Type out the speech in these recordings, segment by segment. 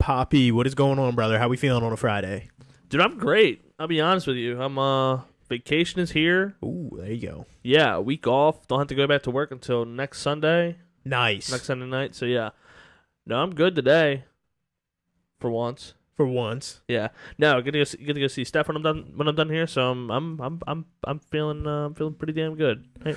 Poppy, what is going on, brother? How we feeling on a Friday? Dude, I'm great. I'll be honest with you. Vacation is here. Ooh, there you go. Yeah, a week off. Don't have to go back to work until next Sunday. Nice. Next Sunday night. So yeah. No, I'm good today. For once. For once. Yeah. No, get to go see Steph when I'm done here. So I'm feeling pretty damn good. Hey,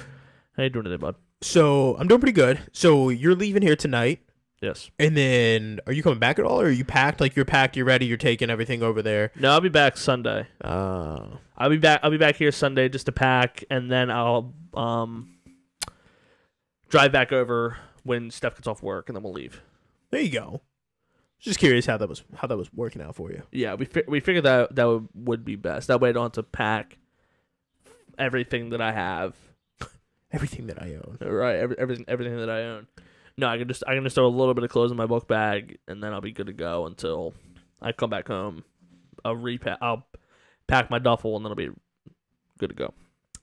how you doing today, bud? So I'm doing pretty good. So you're leaving here tonight. Yes. And then are you coming back at all, or are you packed? Like you're packed, you're ready, you're taking everything over there? No, I'll be back Sunday. Oh. I'll be back here Sunday just to pack, and then I'll drive back over when Steph gets off work, and then we'll leave. There you go. Just curious how that was working out for you. Yeah, we figured that would be best. That way I don't have to pack everything that I have. Everything that I own. Right, everything that I own. No, I can just throw a little bit of clothes in my book bag, and then I'll be good to go until I come back home. I'll pack my duffel, and then I'll be good to go.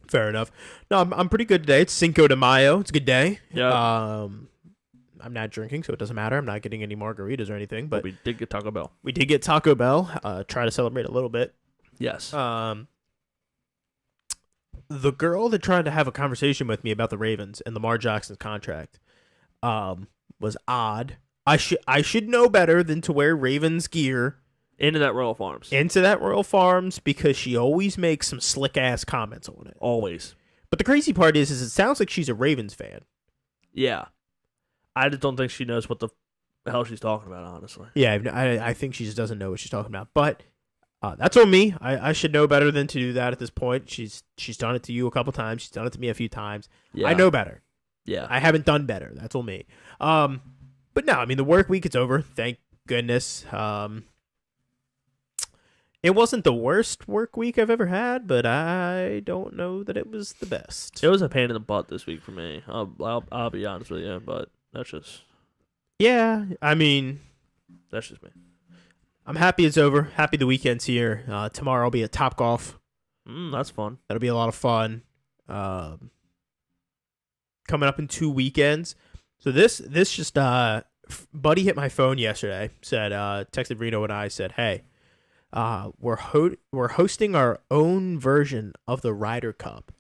Fair enough. No, I'm pretty good today. It's Cinco de Mayo. It's a good day. Yeah. I'm not drinking, so it doesn't matter. I'm not getting any margaritas or anything. But we did get Taco Bell. We did get Taco Bell. Try to celebrate a little bit. Yes. The girl that tried to have a conversation with me about the Ravens and Lamar Jackson's contract was odd. I should know better than to wear Ravens gear into that Royal Farms because she always makes some slick ass comments on it. Always. But the crazy part is it sounds like she's a Ravens fan. Yeah. I just don't think she knows what the hell she's talking about, honestly. Yeah, I think she just doesn't know what she's talking about. But that's on me. I should know better than to do that at this point. She's done it to you a couple times. She's done it to me a few times. Yeah. I know better. Yeah. I haven't done better. That's on me. But no, I mean, the work week is over. Thank goodness. It wasn't the worst work week I've ever had, but I don't know that it was the best. It was a pain in the butt this week for me. I'll be honest with you, but that's just... Yeah, I mean... That's just me. I'm happy it's over. Happy the weekend's here. Tomorrow I'll be at Topgolf. That's fun. That'll be a lot of fun. Coming up in 2 weekends. So this just buddy hit my phone yesterday. Said texted Reno and I, said, "Hey, we're hosting our own version of the Ryder Cup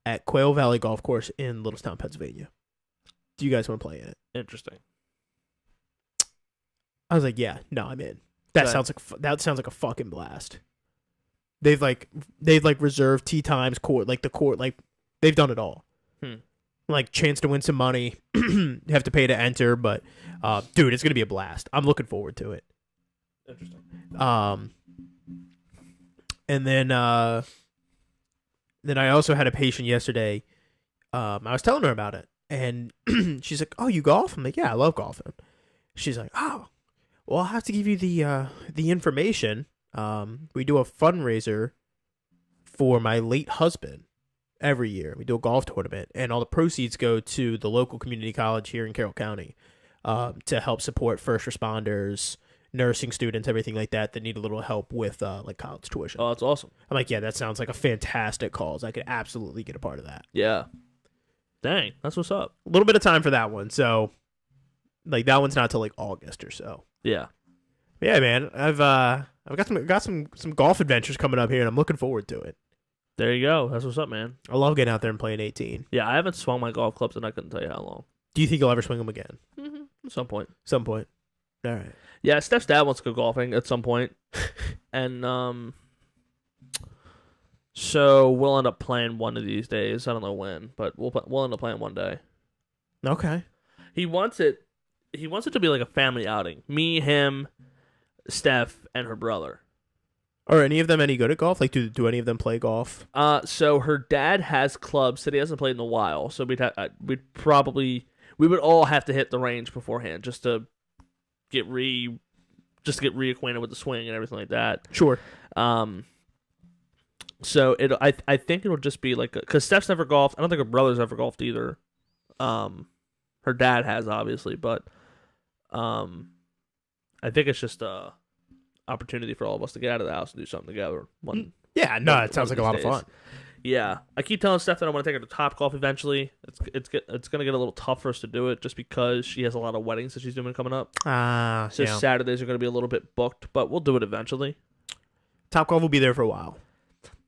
at Quail Valley Golf Course in Littlestown, Pennsylvania. Do you guys want to play in it?" Interesting. I was like, "Yeah, no, I'm in." That sounds like a fucking blast. They've reserved tee times, court, they've done it all. Like chance to win some money. You have to pay to enter, but dude, it's gonna be a blast. I'm looking forward to it. Interesting. And then I also had a patient yesterday. I was telling her about it, and she's like, "Oh, you golf?" I'm like, "Yeah, I love golfing." She's like, "Oh, well, I'll have to give you the information. We do a fundraiser for my late husband every year. We do a golf tournament, and all the proceeds go to the local community college here in Carroll County to help support first responders, nursing students, everything like that need a little help with like college tuition." Oh, that's awesome. I'm like, "Yeah, that sounds like a fantastic cause. I could absolutely get a part of that." Yeah. Dang, that's what's up. A little bit of time for that one, so like that one's not till like August or so. Yeah. Yeah, man. I've got some golf adventures coming up here, and I'm looking forward to it. There you go. That's what's up, man. I love getting out there and playing 18. Yeah, I haven't swung my golf clubs, and I couldn't tell you how long. Do you think you'll ever swing them again? Mm-hmm. At some point. Some point. All right. Yeah, Steph's dad wants to go golfing at some point, and so we'll end up playing one of these days. I don't know when, but we'll end up playing one day. Okay. He wants it to be like a family outing. Me, him, Steph, and her brother. Are any of them any good at golf? Like, do any of them play golf? So her dad has clubs that he hasn't played in a while. So we would all have to hit the range beforehand just to get reacquainted with the swing and everything like that. Sure. So I think it'll just be like, because Steph's never golfed. I don't think her brother's ever golfed either. Her dad has, obviously, but I think it's just a opportunity for all of us to get out of the house and do something together. Yeah, no, it sounds like a lot of fun. Yeah, I keep telling Steph that I want to take her to Topgolf eventually. It's gonna get a little tough for us to do it just because she has a lot of weddings that she's doing coming up. So Yeah. Saturdays are gonna be a little bit booked, but we'll do it eventually. Topgolf will be there for a while.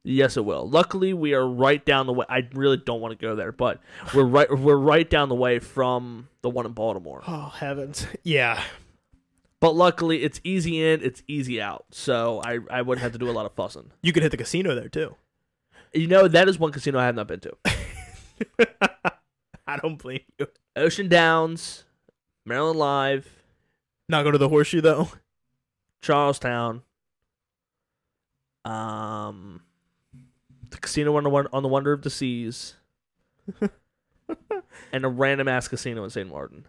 Yes, it will. Luckily, we are right down the way. I really don't want to go there, but we're right down the way from the one in Baltimore. Oh, heavens. Yeah. But luckily, it's easy in, it's easy out. So I wouldn't have to do a lot of fussing. You could hit the casino there, too. You know, that is one casino I have not been to. I don't blame you. Ocean Downs, Maryland Live, Not go to the Horseshoe, though? Charlestown, the casino on the Wonder of the Seas, and a random ass casino in St. Martin.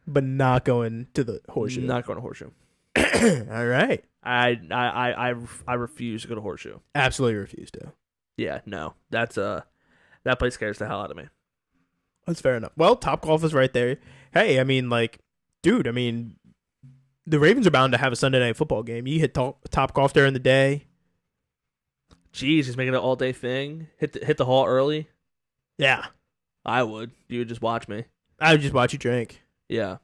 But not going to the Horseshoe. Not going to Horseshoe. All right. I refuse to go to Horseshoe. Absolutely refuse to. Yeah, no. That place scares the hell out of me. That's fair enough. Well, Topgolf is right there. Hey, I mean, like, dude, I mean, the Ravens are bound to have a Sunday night football game. You hit Topgolf during the day. Jeez, just making it an all day thing. Hit the hall early. Yeah. I would. You would just watch me. I would just watch you drink. Yeah.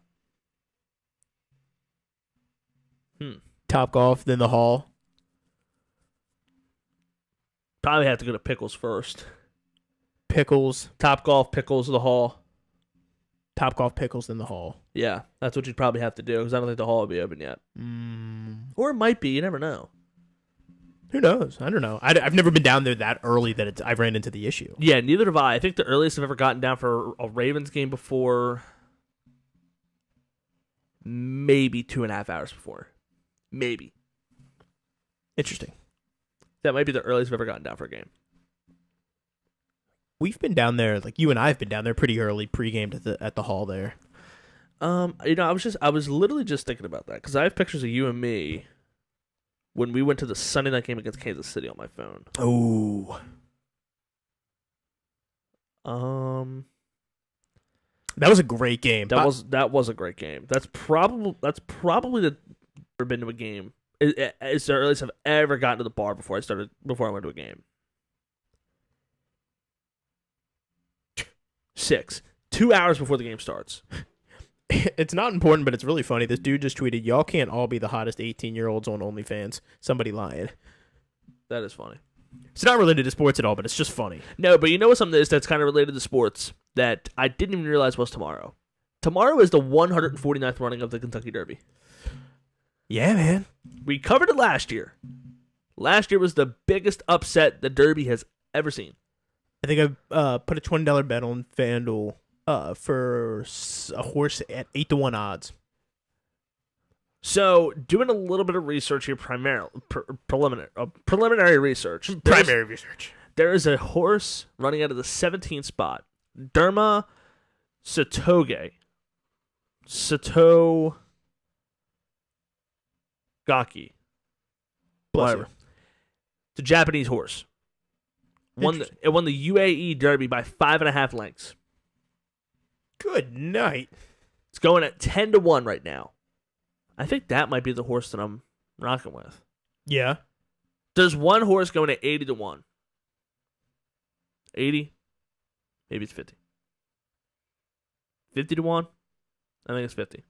Topgolf, then the hall. Probably have to go to Pickles first. Pickles. Topgolf, Pickles, the hall. Topgolf, Pickles, then the hall. Yeah, that's what you'd probably have to do because I don't think the hall will be open yet. Or it might be. You never know. Who knows? I don't know. I've never been down there that early that I've ran into the issue. Yeah, neither have I. I think the earliest I've ever gotten down for a Ravens game before, maybe 2.5 hours before. Maybe. Interesting. That might be the earliest I've ever gotten down for a game. We've been down there, like you and I have been down there pretty early pregame at the hall there. I was literally just thinking about that because I have pictures of you and me when we went to the Sunday night game against Kansas City on my phone. Oh. That was a great game. That was a great game. That's probably the ever been to a game. It's the earliest I've ever gotten to the bar before I went to a game. 6. 2 hours before the game starts. It's not important, but it's really funny. This dude just tweeted, "Y'all can't all be the hottest 18-year-olds on OnlyFans." Somebody lying. That is funny. It's not related to sports at all, but it's just funny. No, but you know what something is that's kind of related to sports that I didn't even realize was tomorrow? Tomorrow is the 149th running of the Kentucky Derby. Yeah, man. We covered it last year. Last year was the biggest upset the Derby has ever seen. I think I put a $20 bet on FanDuel for a horse at 8-1 odds. So, doing a little bit of research here, preliminary research. Primary research. There is a horse running out of the 17th spot. Derma Satogaki. Whatever. It's a Japanese horse. It won the UAE Derby by 5.5 lengths. Good night. It's going at 10-1 right now. I think that might be the horse that I'm rocking with. Yeah. There's one horse going at 80-1. 80? Maybe it's 50. 50-1? I think it's 50.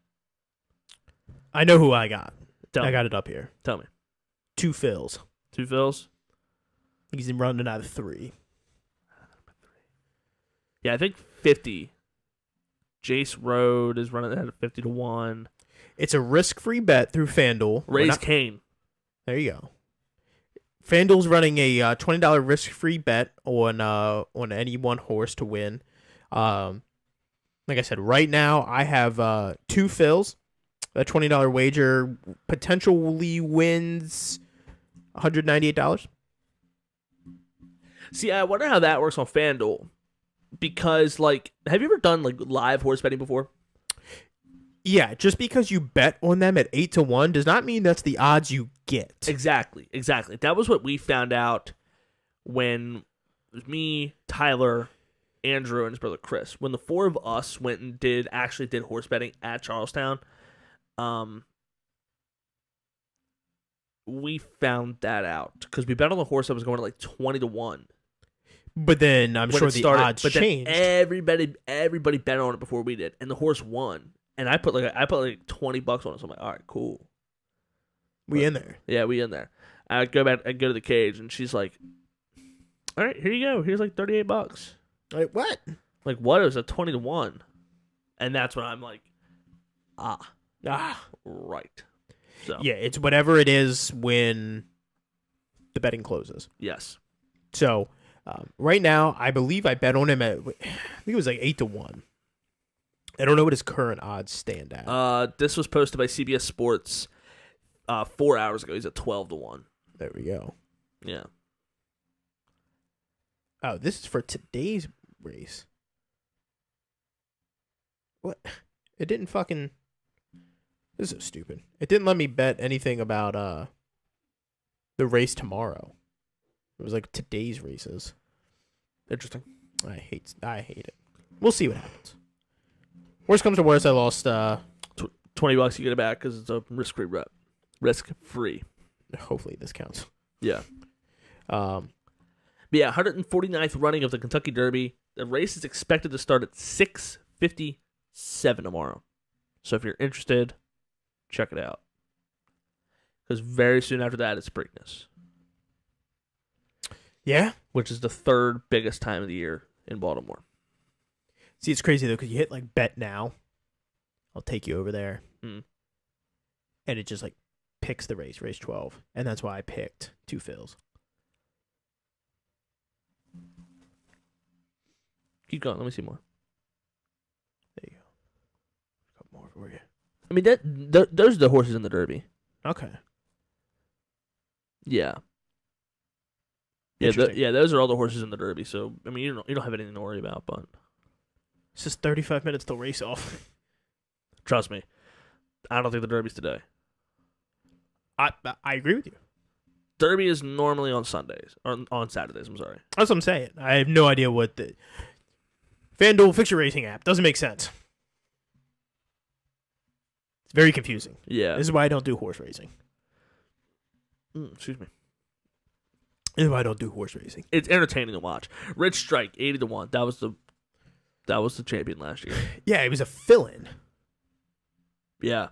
I know who I got. I got it up here. Tell me. 2 fills. 2 fills? He's running out of 3. Yeah, I think 50. Jace Road is running at 50-1. It's a risk-free bet through FanDuel. Raise Kane. There you go. FanDuel's running a $20 risk-free bet on any one horse to win. Like I said, right now I have 2 fills. A $20 wager potentially wins $198. See, I wonder how that works on FanDuel. Because, like, have you ever done, like, live horse betting before? Yeah, just because you bet on them at 8-1 does not mean that's the odds you get. Exactly. That was what we found out when it was me, Tyler, Andrew, and his brother Chris. When the 4 of us went and did horse betting at Charlestown, we found that out because we bet on the horse that was going to like 20-1. But then I'm when sure it the started, odds but changed. then everybody bet on it before we did, and the horse won. And I put like $20 on it. So I'm like, all right, cool. We in there. Yeah, we in there. I go to the cage, and she's like, all right, here you go. Here's like $38. Like, what? Like, what? It was a 20-1. And that's when I'm like, right. So Yeah, it's whatever it is when the betting closes. yes. So right now, I believe I bet on him at, I think it was like 8-1. I don't know what his current odds stand at. This was posted by CBS Sports 4 hours ago. He's at 12-1. There we go. Yeah. Oh, this is for today's race. What? It didn't fucking... This is so stupid. It didn't let me bet anything about the race tomorrow. It was like today's races. Interesting. I hate it. We'll see what happens. Worst comes to worst, I lost... $20 you get it back because it's a risk-free bet. Risk-free. Hopefully this counts. Yeah. Um, But yeah, 149th running of the Kentucky Derby. The race is expected to start at 6:57 tomorrow. So if you're interested, check it out. Because very soon after that, it's Preakness, yeah. which is the third biggest time of the year in Baltimore. See, it's crazy, though, because you hit, like, bet now. I'll take you over there. Mm. And it just, like, picks the race 12. And that's why I picked 2 fills. Keep going. Let me see more. There you go. Got more for you. I mean, those are the horses in the Derby. Okay. Yeah. Yeah, those are all the horses in the Derby. So I mean, you don't have anything to worry about. But It's just 35 minutes till race off. trust me, I don't think the Derby's today. I agree with you. Derby is normally on Sundays or on Saturdays. I'm sorry. That's what I'm saying. I have no idea what the FanDuel fixture racing app doesn't make sense. It's very confusing. Yeah. This is why I don't do horse racing. Excuse me. This is why I don't do horse racing. It's entertaining to watch. Rich Strike 80-1. That was the champion last year. Yeah, it was a fill-in. Yeah.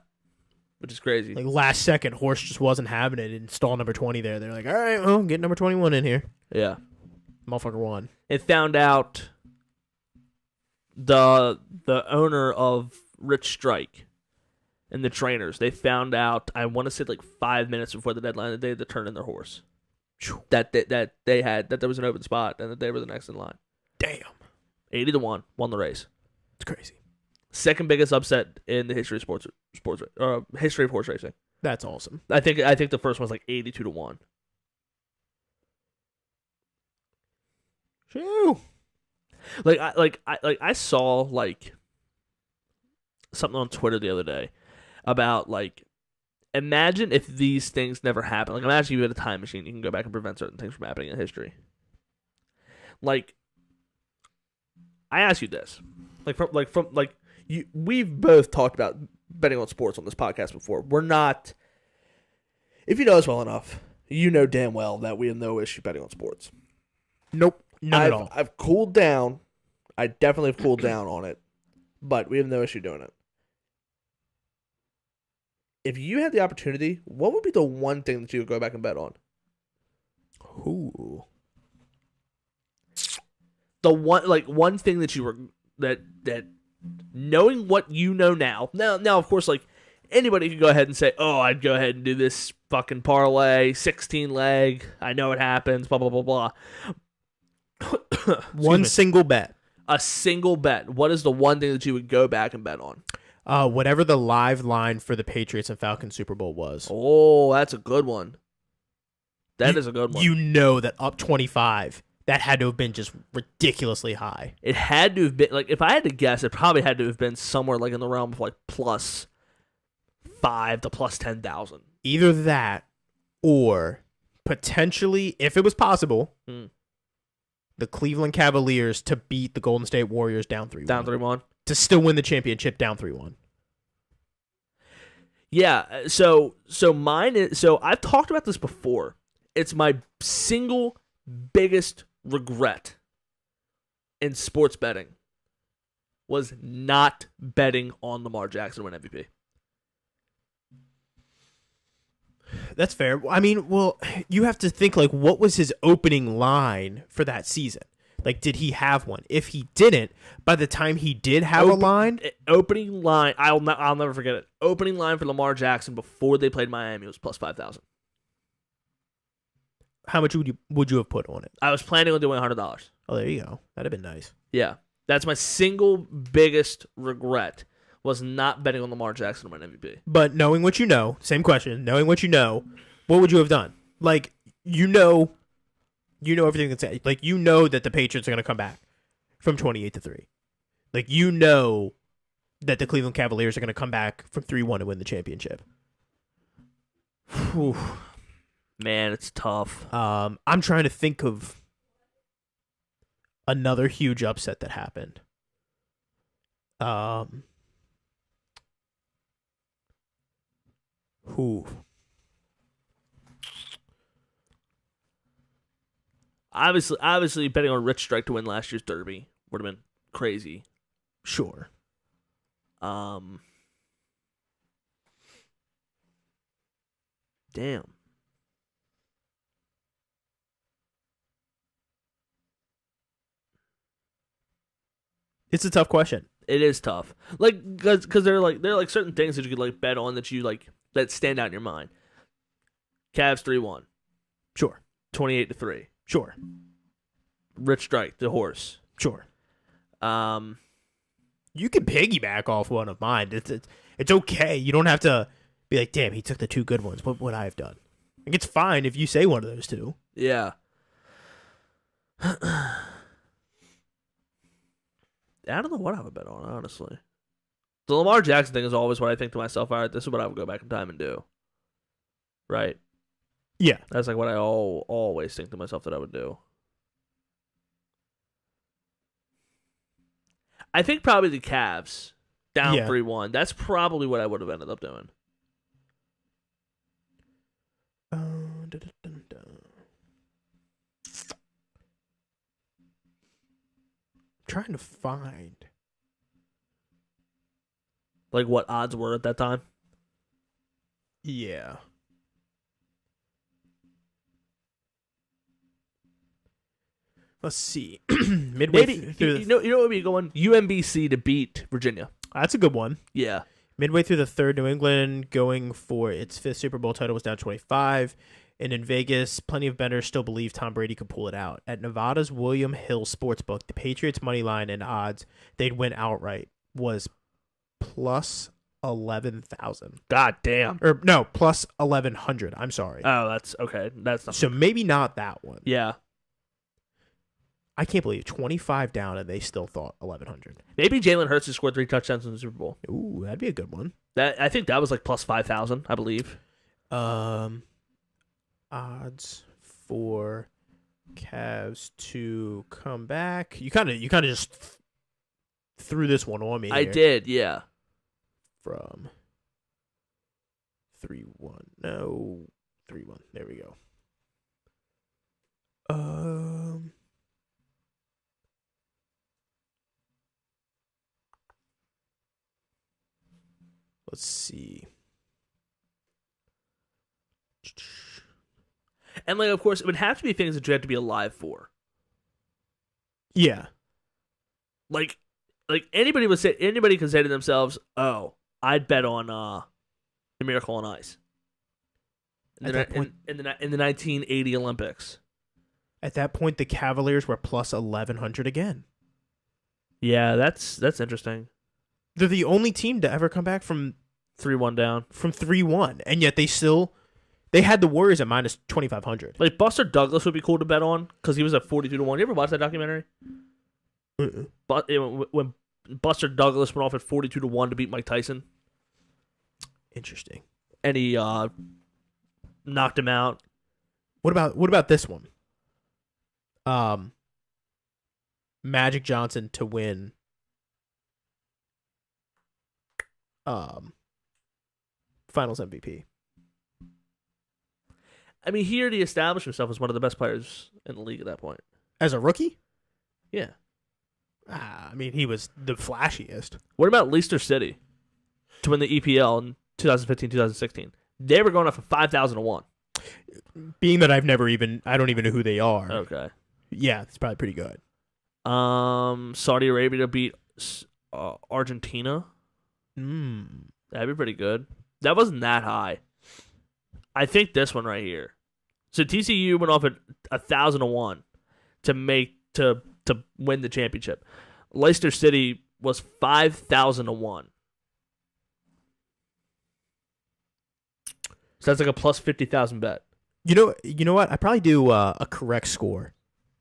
Which is crazy. Like last second, horse just wasn't having it and stall number 20 there. They're like, all right, well, get number 21 in here. Yeah. Motherfucker won. It found out the owner of Rich Strike and the trainers, they found out, I want to say like 5 minutes before the deadline, that they had to turn in their horse. That there was an open spot and that they were the next in line. Damn. 80-1, won the race. It's crazy. Second biggest upset in the history of history of horse racing. That's awesome. I think the first one was like 82-1. Shoo. I saw like something on Twitter the other day about like, imagine if these things never happened. Like, imagine you had a time machine, you can go back and prevent certain things from happening in history. Like, I ask you this, we've both talked about betting on sports on this podcast before. We're not, if you know us well enough, you know damn well that we have no issue betting on sports. Nope. None at all. I've cooled down. I definitely have cooled down on it, but we have no issue doing it. If you had the opportunity, what would be the one thing that you would go back and bet on? Ooh. The one thing that you were that knowing what you know now. Now of course, like, anybody could go ahead and say, "Oh, I'd go ahead and do this fucking parlay, 16 leg. I know it happens, blah blah blah blah." One single bet. A single bet. What is the one thing that you would go back and bet on? Whatever the live line for the Patriots and Falcons Super Bowl was. Oh, that's a good one. That is a good one. You know that up 25, that had to have been just ridiculously high. It had to have been, like, if I had to guess, it probably had to have been somewhere like in the realm of like +5 to +10,000. Either that or potentially, if it was possible, the Cleveland Cavaliers to beat the Golden State Warriors down 3-1. Down 3-1. To still win the championship down 3-1. Yeah, so mine is, so I've talked about this before. It's my single biggest regret in sports betting was not betting on Lamar Jackson to win MVP. That's fair. I mean, well, you have to think, like, what was his opening line for that season? Like, did he have one? If he didn't, by the time he did have a line, opening line, I'll never forget it. Opening line for Lamar Jackson before they played Miami was plus 5,000. how much would you have put on it? I was planning on doing $100. Oh, there you go. That'd have been nice. Yeah, that's my single biggest regret was not betting on Lamar Jackson to win MVP. But knowing what you know, same question. Knowing what you know, what would you have done? Like, you know everything that's like, you know that the Patriots are going to come back from 28-3. Like, you know that the Cleveland Cavaliers are going to come back from 3-1 and win the championship. Whew. Man, it's tough. I'm trying to think of another huge upset that happened. Who? Obviously, betting on Rich Strike to win last year's Derby would have been crazy. Sure. Damn. It's a tough question. It is tough. Like, because there are certain things that you could like bet on that you like that stand out in your mind. Cavs 3-1. Sure. 28-3. Sure. Rich Strike, the horse. Sure. You can piggyback off one of mine. It's okay. You don't have to be like, damn, he took the two good ones. What would I have done? Like, it's fine if you say one of those two. Yeah. I don't know what I would bet on, honestly. The Lamar Jackson thing is always what I think to myself, all right, this is what I would go back in time and do. Right? Yeah. That's like what I always think to myself that I would do. I think probably the Cavs down 3-1. That's probably what I would have ended up doing. Trying to find like what odds were at that time. Yeah. Let's see. Maybe you know what would be going UMBC to beat Virginia. That's a good one. Yeah. Midway through the third, New England going for its fifth Super Bowl title was down 25. And in Vegas, plenty of bettors still believe Tom Brady could pull it out. At Nevada's William Hill Sportsbook, the Patriots' money line and odds they'd win outright was plus 11,000. God damn. Or no, plus 1,100. I'm sorry. Oh, that's okay. That's not so maybe not that one. Yeah. I can't believe 25 down and they still thought 1,100. Maybe Jalen Hurts has scored 3 touchdowns in the Super Bowl. Ooh, that'd be a good one. I think that was like plus 5,000, I believe. Odds for Cavs to come back. You kind of just threw this one on me. I did, yeah. From 3-1. No, 3-1. There we go. Let's see. And like, of course, it would have to be things that you have to be alive for. Yeah. Like anybody could say to themselves, "Oh, I'd bet on the Miracle on Ice." In the 1980 Olympics. At that point, the Cavaliers were plus 1,100 again. Yeah, that's interesting. They're the only team to ever come back from 3-1 down. From 3-1, and yet they had the Warriors at minus 2,500. Like Buster Douglas would be cool to bet on because he was at 42-1. You ever watch that documentary? But when Buster Douglas went off at 42-1 to beat Mike Tyson. Interesting. And he knocked him out. What about this one? Magic Johnson to win. Finals MVP. I mean, he already established himself as one of the best players in the league at that point. As a rookie? Yeah. I mean, he was the flashiest. What about Leicester City to win the EPL in 2015-2016? They were going off of 5,000 to 1. Being that I don't even know who they are. Okay. Yeah, it's probably pretty good. Saudi Arabia to beat Argentina. That'd be pretty good. That wasn't that high. I think this one right here. So TCU went off at 1,000 to 1 to win the championship. Leicester City was 5,000 to 1. So that's like a plus 50,000 bet. You know what? I probably do a correct score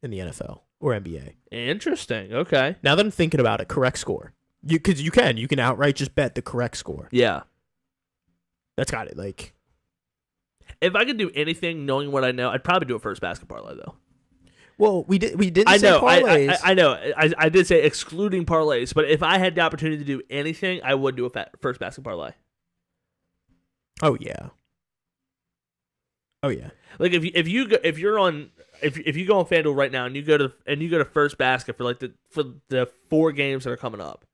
in the NFL or NBA. Interesting. Okay. Now that I'm thinking about it, correct score. Because you can outright just bet the correct score. Yeah. That's got it. Like, if I could do anything, knowing what I know, I'd probably do a first basket parlay though. Well, we didn't I say know, parlays. I know. I did say excluding parlays, but if I had the opportunity to do anything, I would do a first basket parlay. Oh yeah. Oh yeah. Like if you go on FanDuel right now and you go to first basket for the 4 games that are coming up,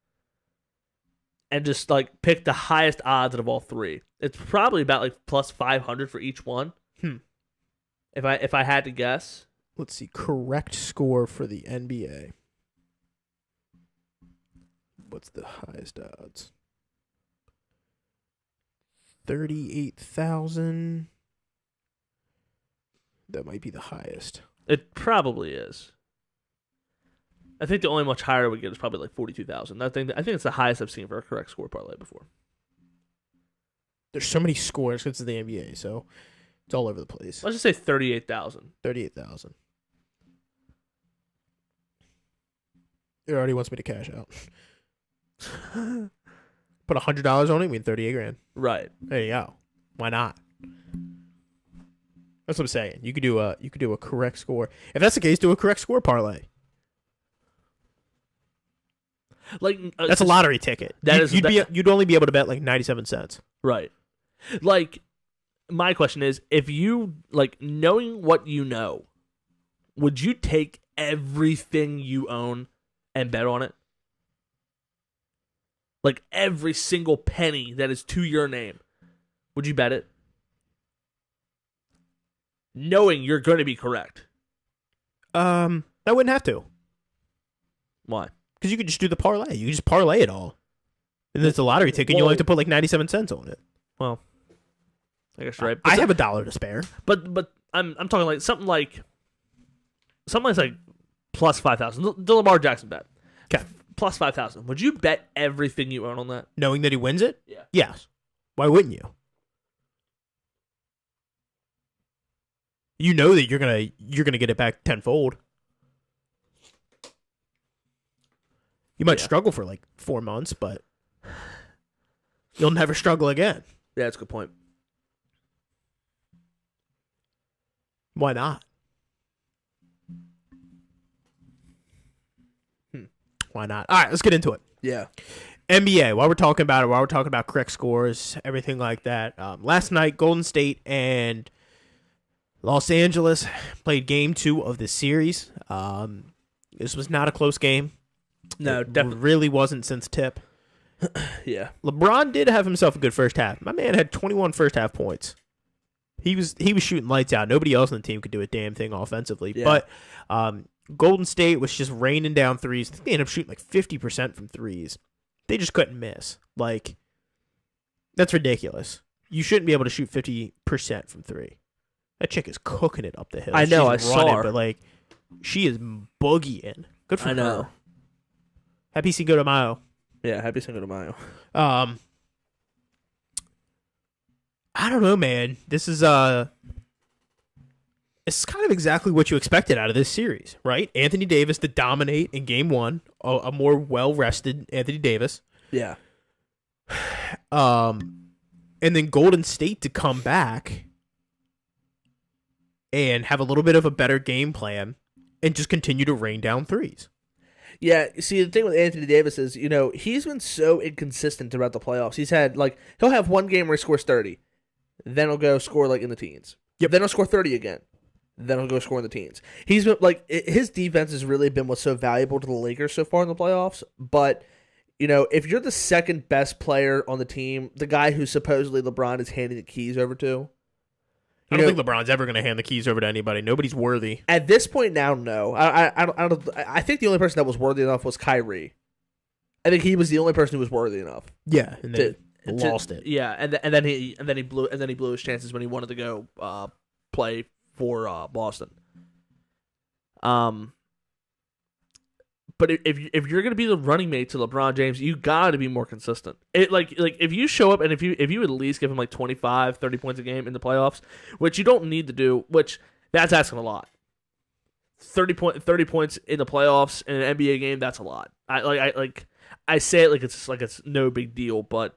and just like pick the highest odds out of all 3, it's probably about like plus 500 for each one. If I had to guess. Let's see, correct score for the NBA. What's the highest odds? 38,000. That might be the highest. It probably is. I think the only much higher we get is probably like 42,000. I think it's the highest I've seen for a correct score parlay before. There's so many scores because of the NBA, so it's all over the place. Let's just say 38,000. 38,000. It already wants me to cash out. Put $100 on it, win 38 grand. Right. There you go. Why not? That's what I'm saying. You could do a correct score. If that's the case, do a correct score parlay. Like that's a lottery ticket. You'd only be able to bet like 97 cents. Right. Like my question is, if you like knowing what you know, would you take everything you own and bet on it? Like every single penny that is to your name, would you bet it? Knowing you're going to be correct. I wouldn't have to. Why? Because you could just do the parlay. You could just parlay it all. And then it's a lottery ticket. You only have to put like 97 cents on it. Well, I guess you're right. I have $1 to spare. But I'm talking like something like plus 5,000. The Lamar Jackson bet. Okay. Plus 5,000. Would you bet everything you own on that? Knowing that he wins it? Yeah. Yes. Why wouldn't you? You know that you're gonna get it back tenfold. You might struggle for like 4 months, but you'll never struggle again. Yeah, that's a good point. Why not? Why not? All right, let's get into it. Yeah. NBA, while we're talking about correct scores, everything like that. Last night, Golden State and Los Angeles played game 2 of the series. This was not a close game. No, it definitely really wasn't since tip. Yeah. LeBron did have himself a good first half. My man had 21 first half points. He was shooting lights out. Nobody else on the team could do a damn thing offensively. Yeah. But Golden State was just raining down threes. I think they ended up shooting like 50% from threes. They just couldn't miss. Like, that's ridiculous. You shouldn't be able to shoot 50% from 3. That chick is cooking it up the hill. I know, She's I saw her. But, like, she is boogieing. Good for her. I know. Happy Cinco de Mayo. Yeah, happy Cinco de Mayo. I don't know, man. This is it's kind of exactly what you expected out of this series, right? Anthony Davis to dominate in game 1, a more well-rested Anthony Davis. Yeah. And then Golden State to come back and have a little bit of a better game plan and just continue to rain down threes. Yeah, see, the thing with Anthony Davis is, he's been so inconsistent throughout the playoffs. He's had, he'll have one game where he scores 30. Then he'll go score, in the teens. Yep. Then he'll score 30 again. then he'll go score in the teens. He's been his defense has really been what's so valuable to the Lakers so far in the playoffs. But if you're the second best player on the team, the guy who supposedly LeBron is handing the keys over to, I don't think LeBron's ever going to hand the keys over to anybody. Nobody's worthy at this point now. No, I think the only person that was worthy enough was Kyrie. I think he was the only person who was worthy enough. Yeah, and they lost it. Yeah, and then he blew his chances when he wanted to go play for Boston. But if you're gonna be the running mate to LeBron James, you got to be more consistent. If you show up and if you at least give him 25, 30 points a game in the playoffs, which you don't need to do, which that's asking a lot. 30 points in the playoffs in an NBA game, that's a lot. I say it like it's no big deal, but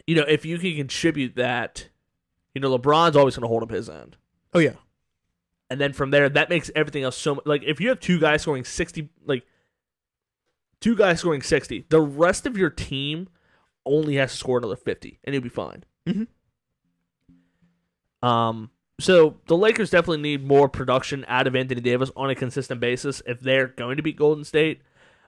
if you can contribute that, LeBron's always going to hold up his end. Oh yeah. And then from there, that makes everything else so much. If you have two guys scoring 60, the rest of your team only has to score another 50, and you'll be fine. Mm-hmm. So the Lakers definitely need more production out of Anthony Davis on a consistent basis if they're going to beat Golden State.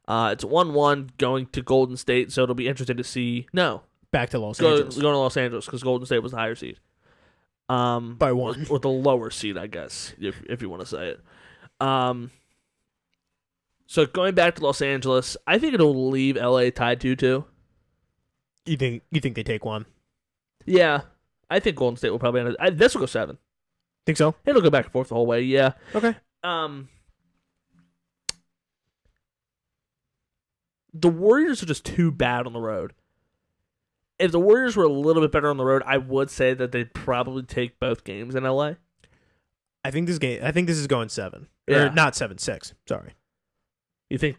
It's 1-1 going to Golden State, so it'll be interesting to see. No, back to Los Angeles. Going to Los Angeles because Golden State was the higher seed. By one. Or the lower seed, I guess, if you want to say it. So going back to Los Angeles, I think it'll leave LA tied 2-2. You think they take one? Yeah. I think Golden State will probably end it. This will go 7. Think so? It'll go back and forth the whole way, yeah. Okay. The Warriors are just too bad on the road. If the Warriors were a little bit better on the road, I would say that they'd probably take both games in LA. I think this is going 7. Yeah. Or not 7, 6. Sorry. You think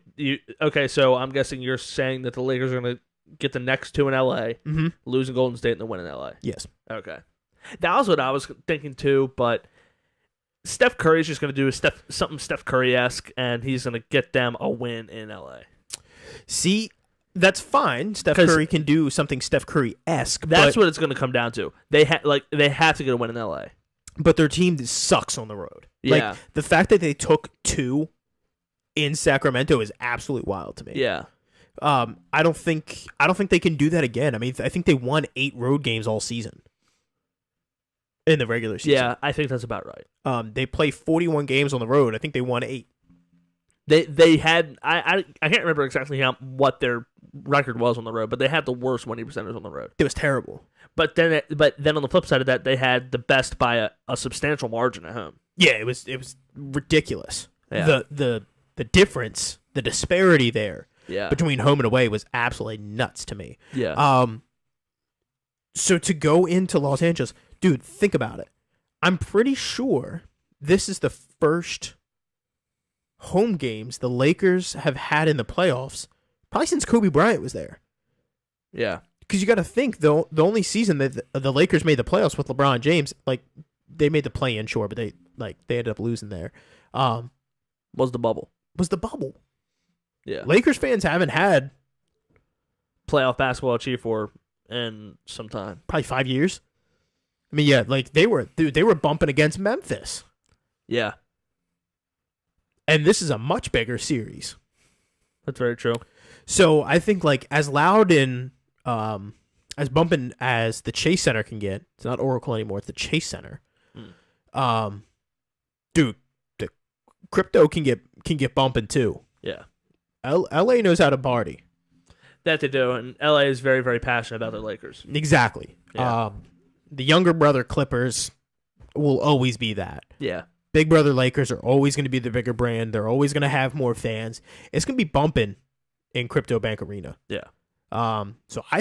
okay, so I'm guessing you're saying that the Lakers are gonna get the next 2 in LA, losing Golden State and then win in LA. Yes. Okay. That was what I was thinking too, but Steph Curry's just gonna do something Steph Curry-esque, and he's gonna get them a win in LA. See, that's fine. Steph Curry can do something Steph Curry-esque. That's what it's going to come down to. They have to get a win in LA. But their team sucks on the road. Yeah. The fact that they took 2 in Sacramento is absolutely wild to me. Yeah. I don't think they can do that again. I mean, I think they won 8 road games all season in the regular season. Yeah, I think that's about right. They play 41 games on the road. I think they won 8. They had I can't remember exactly what their record was on the road, but they had the worst winning percentage on the road. It was terrible. But then on the flip side of that, they had the best by a substantial margin at home. Yeah, it was ridiculous. Yeah. The difference, the disparity there between home and away was absolutely nuts to me. Yeah. So to go into Los Angeles, dude, think about it. I'm pretty sure this is the first home games the Lakers have had in the playoffs probably since Kobe Bryant was there. Yeah. Because you got to think, the only season that the Lakers made the playoffs with LeBron James, they made the play-in, sure, but they ended up losing there. Was the bubble. Yeah. Lakers fans haven't had playoff basketball achieved for in some time. Probably 5 years. I mean, yeah, they were bumping against Memphis. Yeah. And this is a much bigger series. That's very true. So I think as loud and as bumping as the Chase Center can get, it's not Oracle anymore, it's the Chase Center. Dude, the crypto can get bumping too. Yeah. LA knows how to party. That they do, and LA is very, very passionate about their Lakers. Exactly. Yeah. The younger brother Clippers will always be that. Yeah. Big brother Lakers are always going to be the bigger brand. They're always going to have more fans. It's going to be bumping in Crypto Bank Arena. Yeah. So I